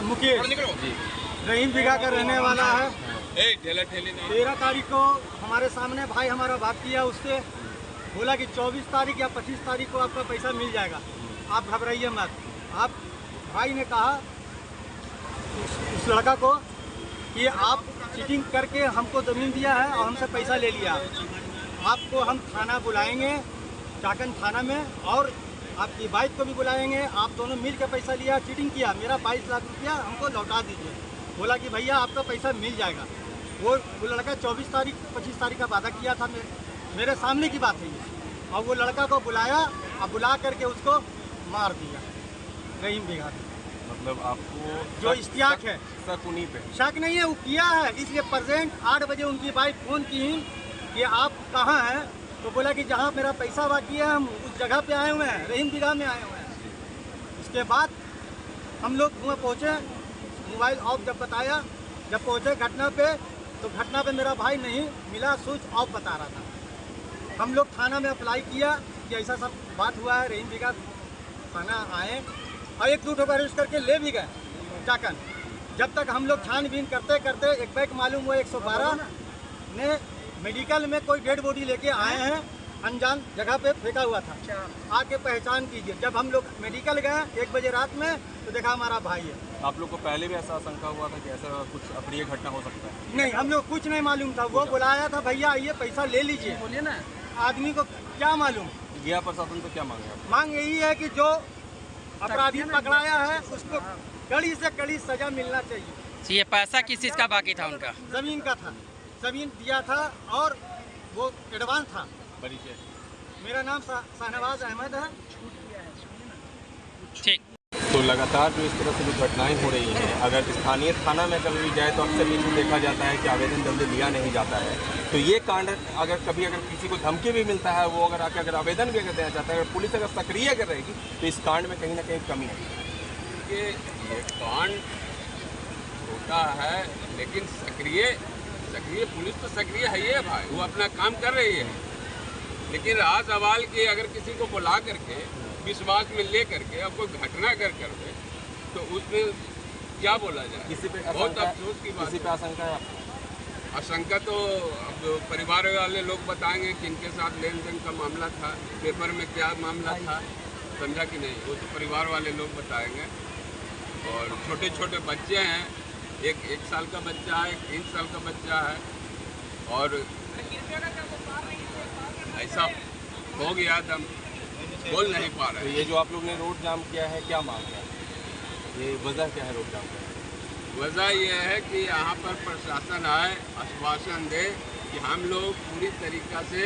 मुकेश रहीम बिघा का रहने वाला है। 13 तारीख को हमारे सामने भाई हमारा बात किया, उससे बोला कि 24 तारीख या 25 तारीख को आपका पैसा मिल जाएगा, आप घबराइए मत। आप भाई ने कहा उस लड़का को कि आप चीटिंग करके हमको ज़मीन दिया है और हमसे पैसा ले लिया, आपको हम थाना बुलाएंगे, चाकन थाना में, और आपकी वाइफ को भी बुलाएंगे, आप दोनों मिल के पैसा लिया, चीटिंग किया, मेरा 22 लाख रुपया हमको लौटा दीजिए। बोला कि भैया आपका पैसा मिल जाएगा। वो लड़का 24 तारीख 25 तारीख का वादा किया था, मेरे सामने की बात है ये। और वो लड़का को बुलाया और बुला करके उसको मार दिया रहीम बिघा। मतलब आपको जो इश्तियाक है शक उन्हीं पे? शक नहीं है, वो किया है। इसलिए प्रेजेंट 8 बजे उनकी वाइफ फ़ोन की कि आप कहाँ हैं, तो बोला कि जहाँ मेरा पैसा बाकी है हम उस जगह पे आए हुए हैं, रहीम बिघा में आए हुए हैं। उसके बाद हम लोग वहाँ पहुँचे, मोबाइल ऑफ जब बताया, जब पहुँचे घटना पे, तो घटना पे मेरा भाई नहीं मिला, स्विच ऑफ बता रहा था। हम लोग थाना में अप्लाई किया कि ऐसा सब बात हुआ है, रहीम बिघा थाना आए और 1-2 ठो अरेस्ट करके ले भी गए चाकन। जब तक हम लोग छानबीन करते करते एक बैग मालूम हुआ 112 ने मेडिकल में कोई डेड बॉडी लेके आए हैं, अनजान जगह पे फेंका हुआ था, आके पहचान कीजिए। जब हम लोग मेडिकल गए 1 बजे रात में, तो देखा हमारा भाई है। आप लोग को पहले भी ऐसा आशंका हुआ था कि ऐसा कुछ अप्रिय घटना हो सकता है? नहीं, हम लोग कुछ नहीं मालूम था। वो बुलाया था, भैया आइए पैसा ले लीजिए, बोलिए ना। आदमी को क्या मालूम। गया प्रशासन तो क्या मांगे आप? मांग यही है कि जो अपराधी पकड़ाया है उसको कड़ी से कड़ी सजा मिलना चाहिए। ये पैसा किस चीज़ का बाकी था उनका? जमीन का था, जमीन दिया था और वो एडवांस था। परिचय? मेरा नाम शाहनवाज अहमद है। ठीक। तो लगातार जो इस तरह से जो घटनाएं हो रही हैं, अगर स्थानीय थाना में कभी भी जाए तो अक्सर ये देखा जाता है कि आवेदन जल्दी लिया नहीं जाता है। तो ये कांड अगर किसी को धमकी भी मिलता है, वो अगर आवेदन भी अगर दिया जाता है, अगर पुलिस अगर सक्रिय अगर रहेगी, तो इस कांड में कहीं ना कहीं कमी है। ये कांड होता है, लेकिन सक्रिय पुलिस तो सक्रिय है ये भाई, वो अपना काम कर रही है। लेकिन राज अवाल की अगर किसी को बुला करके विश्वास में ले करके अब कोई घटना कर दे, तो उसमें क्या बोला जाए? किसी पे बहुत अफसोस की बात। किसी पे आशंका है आपको? आशंका तो अब परिवार वाले लोग बताएंगे कि इनके साथ लेन देन का मामला था, पेपर में क्या मामला था, समझा कि नहीं, वो तो परिवार वाले लोग बताएंगे। और छोटे छोटे बच्चे हैं, एक साल का बच्चा है, 3 साल का बच्चा है, और ऐसा हो गया दम बोल नहीं पा रहे। तो ये जो आप लोग ने रोड जाम किया है, क्या मांग है? ये वजह क्या है रोड जाम का? वजह यह है कि यहाँ पर प्रशासन आए, आश्वासन दे कि हम लोग पूरी तरीक़ा से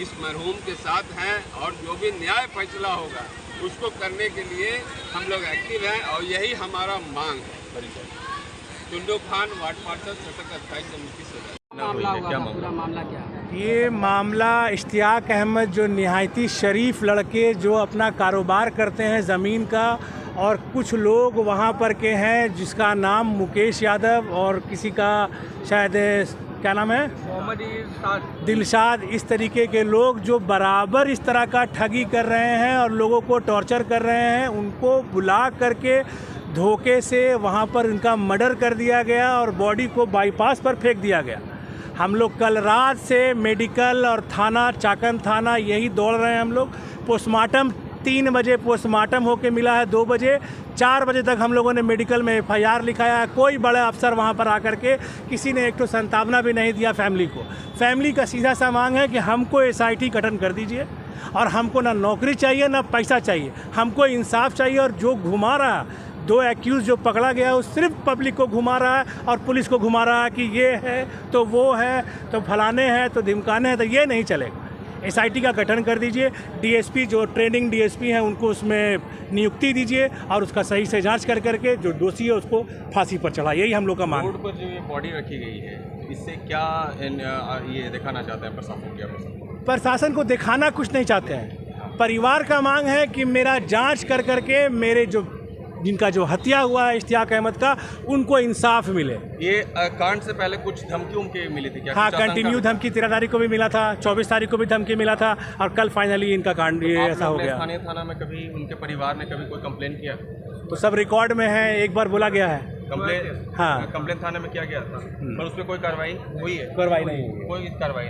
इस मरहूम के साथ हैं और जो भी न्याय फैसला होगा उसको करने के लिए हम लोग एक्टिव हैं, और यही हमारा मांग है। परिचय? टुंडो खान, वार्ड पार्षद, शतक 28 समिति सदस्य। मामला क्या है? ये मामला इश्तियाक अहमद, जो निहायती शरीफ लड़के जो अपना कारोबार करते हैं ज़मीन का, और कुछ लोग वहाँ पर के हैं जिसका नाम मुकेश यादव और किसी का शायद क्या नाम है, दिलशाद, इस तरीके के लोग जो बराबर इस तरह का ठगी कर रहे हैं और लोगों को टॉर्चर कर रहे हैं, उनको बुला करके धोखे से वहाँ पर उनका मर्डर कर दिया गया और बॉडी को बाईपास पर फेंक दिया गया। हम लोग कल रात से मेडिकल और थाना, चाकन थाना यही दौड़ रहे हैं हम लोग। पोस्टमार्टम 3 बजे पोस्टमार्टम होके मिला है, 2 बजे, 4 बजे तक हम लोगों ने मेडिकल में FIR लिखाया है। कोई बड़े अफसर वहाँ पर आकर के किसी ने एक तो संतावना भी नहीं दिया फैमिली को। फैमिली का सीधा सा मांग है कि हमको SIT गठन कर दीजिए, और हमको ना नौकरी चाहिए ना पैसा चाहिए, हमको इंसाफ चाहिए। और जो घुमा रहा, 2 एक्यूज़ जो पकड़ा गया, वो सिर्फ पब्लिक को घुमा रहा है और पुलिस को घुमा रहा है कि ये है तो वो है तो फलाने हैं तो धमकाने हैं, तो ये नहीं चलेगा। SIT का गठन कर दीजिए, DSP जो ट्रेनिंग DSP हैं उनको उसमें नियुक्ति दीजिए, और उसका सही से जांच कर करके जो दोषी है उसको फांसी पर चढ़ा। यही हम लोग का मांग है। रोड पर जो ये बॉडी रखी गई है, इससे क्या ये दिखाना चाहते हैं प्रशासन? प्रशासन को दिखाना कुछ नहीं चाहते हैं। परिवार का मांग है कि मेरा जांच कर करके मेरे जो जिनका जो हत्या हुआ है इश्तियाक अहमद का, उनको इंसाफ मिले। ये कांड से पहले कुछ धमकी उनके मिली थी क्या? हाँ, कंटिन्यू धमकी 13 तारीख को भी मिला था, 24 तारीख को भी धमकी मिला था, और कल फाइनली इनका कांड ये ऐसा हो गया। स्थानीय थाना में कभी उनके परिवार ने कभी कोई कंप्लेन किया? तो सब रिकॉर्ड में है, एक बार बोला गया है। कंप्लेन, हाँ। कंप्लेन थाने में किया गया था, पर उस पर कोई कार्रवाई हुई है? कार्रवाई नहीं हुई है। कोई कार्रवाई